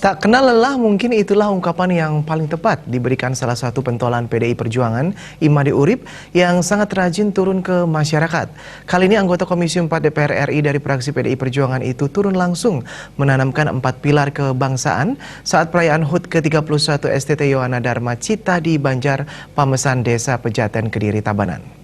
Tak kenal lelah mungkin itulah ungkapan yang paling tepat diberikan salah satu pentolan PDI Perjuangan, Imade Urip, yang sangat rajin turun ke masyarakat. Kali ini anggota Komisi 4 DPR RI dari fraksi PDI Perjuangan itu turun langsung menanamkan 4 pilar kebangsaan saat perayaan HUT ke-31 STT Yohana Dharma Cita di Banjar, Pamesan Desa Pejaten, Kediri, Tabanan.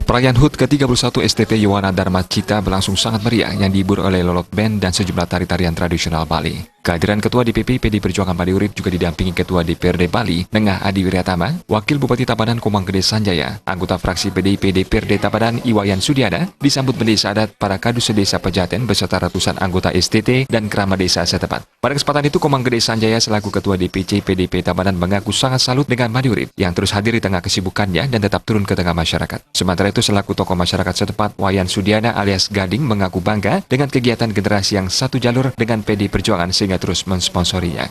Perayaan HUT ke-31 STT Yohana Dharma Cita berlangsung sangat meriah yang dihibur oleh lolot band dan sejumlah tari-tarian tradisional Bali. Kehadiran Ketua DPP PDI Perjuangan Imade Urip juga didampingi Ketua DPRD Bali, Nengah Adi Wiryatama, Wakil Bupati Tabanan Komang Gede Sanjaya, anggota fraksi PDIP DPRD Tabanan Iwayan Sudiana, disambut bendesa adat para kadus desa Pejaten beserta ratusan anggota STT dan keramat desa setempat. Pada kesempatan itu, Komang Gede Sanjaya selaku Ketua DPC PDIP Tabanan mengaku sangat salut dengan Imade Urip yang terus hadir di tengah kesibukannya dan tetap turun ke tengah masyarakat. Sementara itu, selaku tokoh masyarakat setempat, Wayan Sudiana alias Gading mengaku bangga dengan kegiatan generasi yang satu jalur dengan PDI Perjuangan sehingga terus mensponsorinya.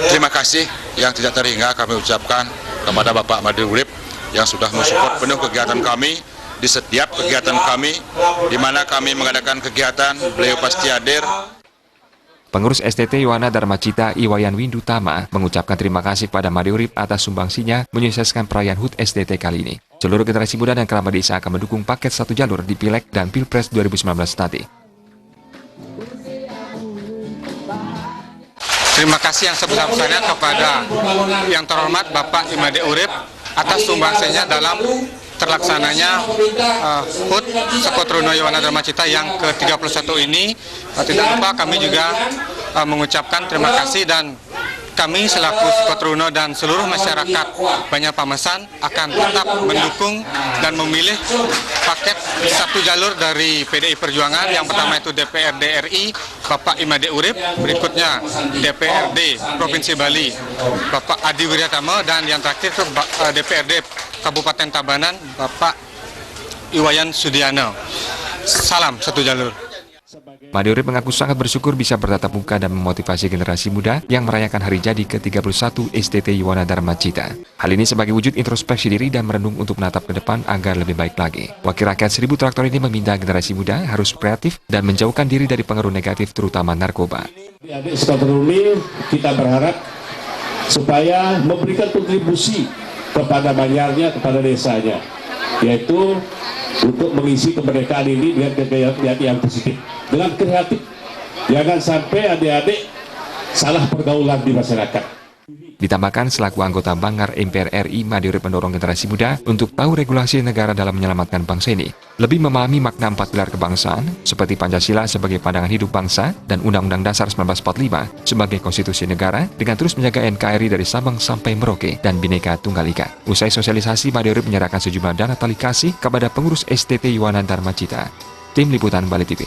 Terima kasih yang tidak terhingga kami ucapkan kepada Bapak Imade Urip yang sudah mensupport penuh kegiatan kami di setiap kegiatan kami, di mana kami mengadakan kegiatan, beliau pasti hadir. Pengurus STT Yohana Dharma Cita Iwayan Windutama mengucapkan terima kasih kepada Imade Urip atas sumbangsinya menyukseskan perayaan HUT STT kali ini. Seluruh generasi muda dan kerabat desa akan mendukung paket satu jalur di Pileg dan Pilpres 2019 nanti. Terima kasih yang sebesar-besarnya kepada yang terhormat Bapak Imade Urip atas sumbangsinya dalam terlaksananya HUT Sekotruno Yohana Dharma Cita yang ke-31 ini. Tidak lupa kami juga mengucapkan terima kasih dan kami selaku Sekotruno dan seluruh masyarakat Banjar Pamesan akan tetap mendukung dan memilih paket satu jalur dari PDI Perjuangan. Yang pertama itu DPRD RI Bapak Imade Urip, berikutnya DPRD Provinsi Bali Bapak Adi Wiryatama, dan yang terakhir itu DPRD Kabupaten Tabanan Bapak Iwayan Sudiana. Salam satu jalur. Imade Urip mengaku sangat bersyukur bisa bertatap muka dan memotivasi generasi muda yang merayakan hari jadi ke-31 STT Yohana Dharma Cita. Hal ini sebagai wujud introspeksi diri dan merenung untuk menatap ke depan agar lebih baik lagi. Wakil rakyat 1000 traktor ini meminta generasi muda harus kreatif dan menjauhkan diri dari pengaruh negatif terutama narkoba. Adik Sekotruno ini kita berharap supaya memberikan kontribusi kepada Banjarnya, kepada desanya, yaitu untuk mengisi kemerdekaan ini dengan kegiatan yang positif, dengan kreatif. Jangan sampai adik-adik salah pergaulan di masyarakat. Ditambahkan selaku anggota Banggar MPR RI, Imade Urip mendorong generasi muda untuk tahu regulasi negara dalam menyelamatkan bangsa ini, lebih memahami makna 4 pilar kebangsaan seperti Pancasila sebagai pandangan hidup bangsa dan Undang-Undang Dasar 1945 sebagai konstitusi negara, dengan terus menjaga NKRI dari Sabang sampai Merauke dan Bhinneka Tunggal Ika. Usai sosialisasi, Imade Urip menyerahkan sejumlah dana tali kasih kepada pengurus STT Yohana Dharma Cita. Tim Liputan Bali TV.